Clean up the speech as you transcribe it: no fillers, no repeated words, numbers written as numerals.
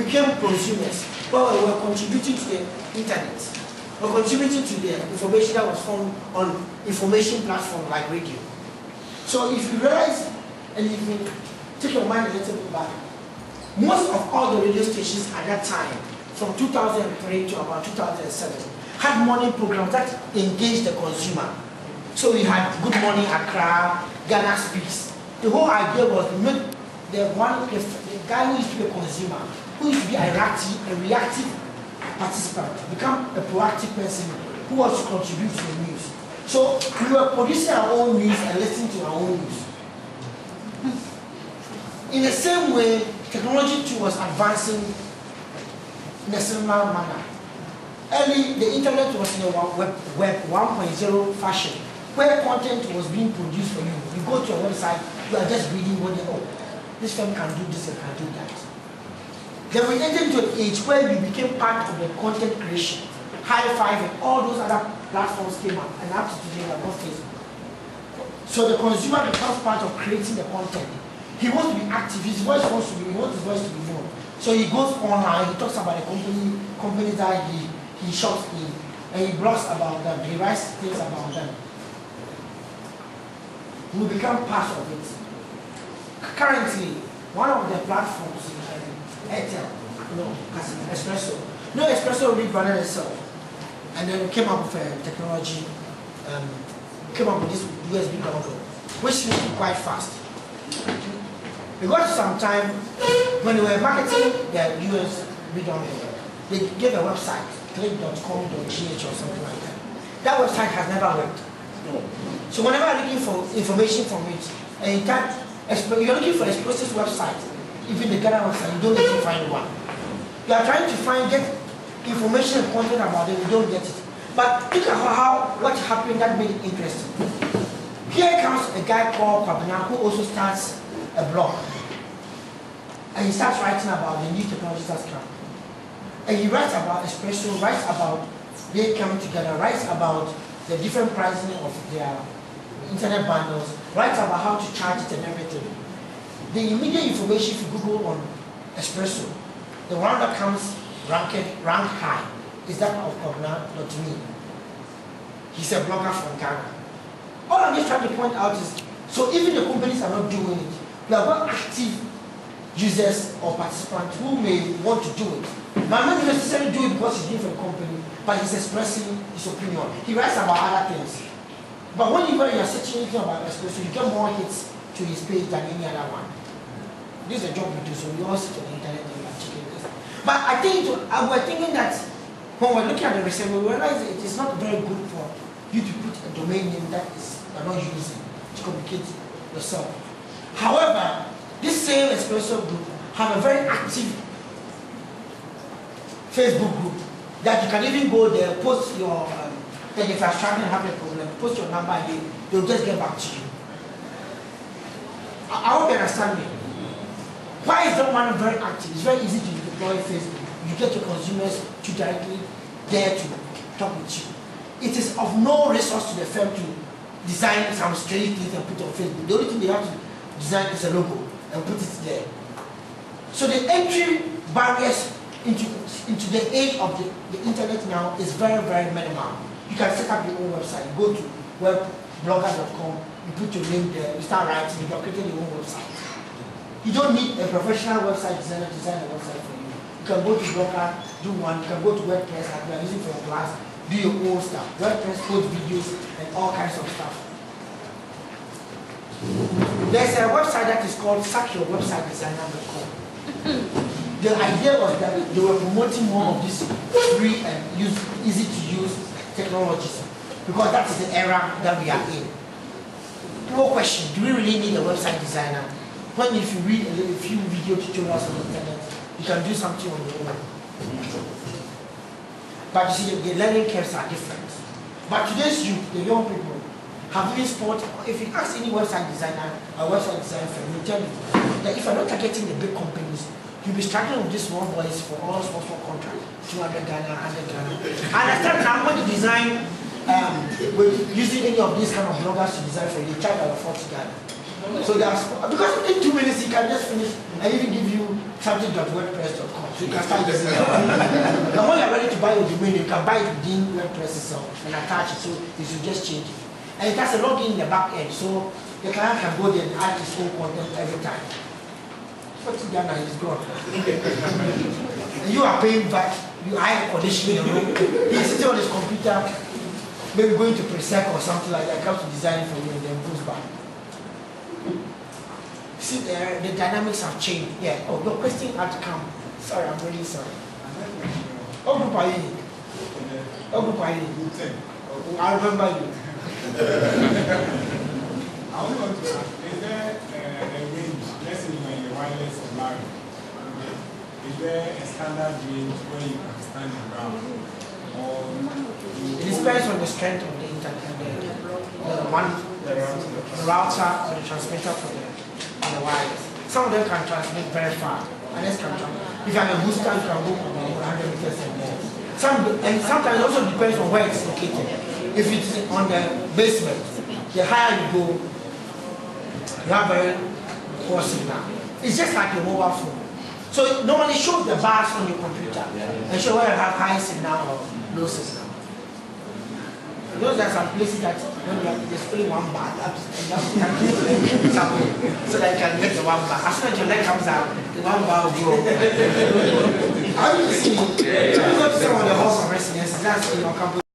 became prosumers. Well, we were contributing to the internet. We were contributing to the information that was found on information platforms like radio. So if you realize, and if you take your mind a little bit back, most of all the radio stations at that time, from 2003 to about 2007, had morning programs that engaged the consumer. So we had Good Morning Accra, Ghana Speaks. The whole idea was to make the guy who used to be a consumer, who used to be a reactive participant, become a proactive person who wants to contribute to the news. So we were producing our own news and listening to our own news. In the same way, technology too was advancing in a similar manner. Early, the internet was in a web 1.0 fashion, where content was being produced for you. You go to a website, you are just reading what they know. This firm can do this and can do that. Then we entered into an age where we became part of the content creation. High Five and all those other platforms came up, and up to today we are on Facebook. So the consumer becomes part of creating the content. He wants to be active, his voice wants to be, he wants his voice to be known. So he goes online, he talks about the companies that he shops in, and he blogs about them, he writes things about them. We become part of it. Currently, one of the platforms is Airtel, has Espresso. No, Espresso rebranded itself, and then we came up with technology, came up with this USB dongle, which moved quite fast. We got to some time when we were marketing the USB dongle, they gave a website, click.com.gh or something like that. That website has never worked. So whenever you're looking for information from it, and you're looking for Espresso's website, even the Ghana website, you don't get to find one. You are trying to get information and content about it, you don't get it. But look at what happened that made it interesting. Here comes a guy called Kwabena who also starts a blog. And he starts writing about the new technologies that's come. And he writes about Espresso, writes about they coming together, writes about the different pricing of their internet bundles, writes about how to charge it and everything. The immediate information if you Google on Espresso, the one that comes ranked high is that of Kwabena.me. He's a blogger from Ghana. All I'm just trying to point out is, so even the companies are not doing it. We have got active users or participants who may want to do it. But not necessarily do it because he's doing for the company, but he's expressing his opinion. He writes about other things. But when you are searching anything about Espresso, you get more hits to his page than any other one. This is a job we do, so we all sit on the internet and we are checking this. But I think we're thinking that when we're looking at the research, we realize it is not very good for you to put a domain name that you're not using to communicate yourself. However, this same Espresso group have a very active Facebook group that you can even go there, post your, and if you're struggling and having a problem, post your number and they'll just get back to you. I hope you understand me. Why is that one very active? It's very easy to deploy Facebook. You get your consumers to directly there to talk with you. It is of no resource to the firm to design some strange things and put on Facebook. The only thing they have to design is a logo and put it there. So the entry barriers into the age of the internet now is very, very minimal. You can set up your own website. You go to webblogger.com, you put your name there, you start writing, you are creating your own website. You don't need a professional website designer to design a website for you. You can go to Blogger, do one, you can go to WordPress like we are using for your class, do your own stuff. WordPress, post videos, and all kinds of stuff. There's a website that is called sackyourwebsitedesigner.com. The idea was that they were promoting more of these free and easy to use technologies because that is the era that we are in. No question, do we really need a website designer? When if you read a few video tutorials on the internet, you can do something on your own. But you see, the learning curves are different. But today's youth, the young people, have been sport. If you ask any website designer or website designer firm, will tell you that if you're not targeting the big companies, you'll be struggling with this small boys for all small contracts, 200 Ghana, 100 Ghana. And I start now when you design, with using any of these kind of bloggers to design for you, you charge about 40 Ghana. So there's, because in 2 minutes you can just finish and even give you something.wordpress.com. So you can start using that. And when you're ready to buy your domain, you can buy it within WordPress itself and attach it. So you should just change it. And it has a login in the back end, so the client can go there and add his own content every time. What's it done now? It's gone. And you are paying back, you are auditioning your room. He's sitting on his computer, maybe going to presec or something like that, comes to design for you and then goes back. See, the dynamics have changed. Yeah. Oh, your question had to come. Sorry, I'm really sorry. What group are you in? What group are you in? I remember you. I only want to ask, is there a range, let's say when you're wireless or live, is there a standard range where you can stand your ground? Or it depends on the strength of the internet, the router or the transmitter for the wireless. Some of them can transmit very far, others can transmit. If you have a booster, you can go about 100 meters and more. And sometimes it also depends on where it's located. If it's on the basement, the higher you go, you have very poor signal. It's just like your mobile phone. So it normally shows the bars on your computer and show where you have high signal or low signal. You know there are some places that when you have just only one bar, so that you can get the one bar. As soon as your leg comes out, the one bar will go. How do you see? You go to some of the halls of residence, that's in your campus.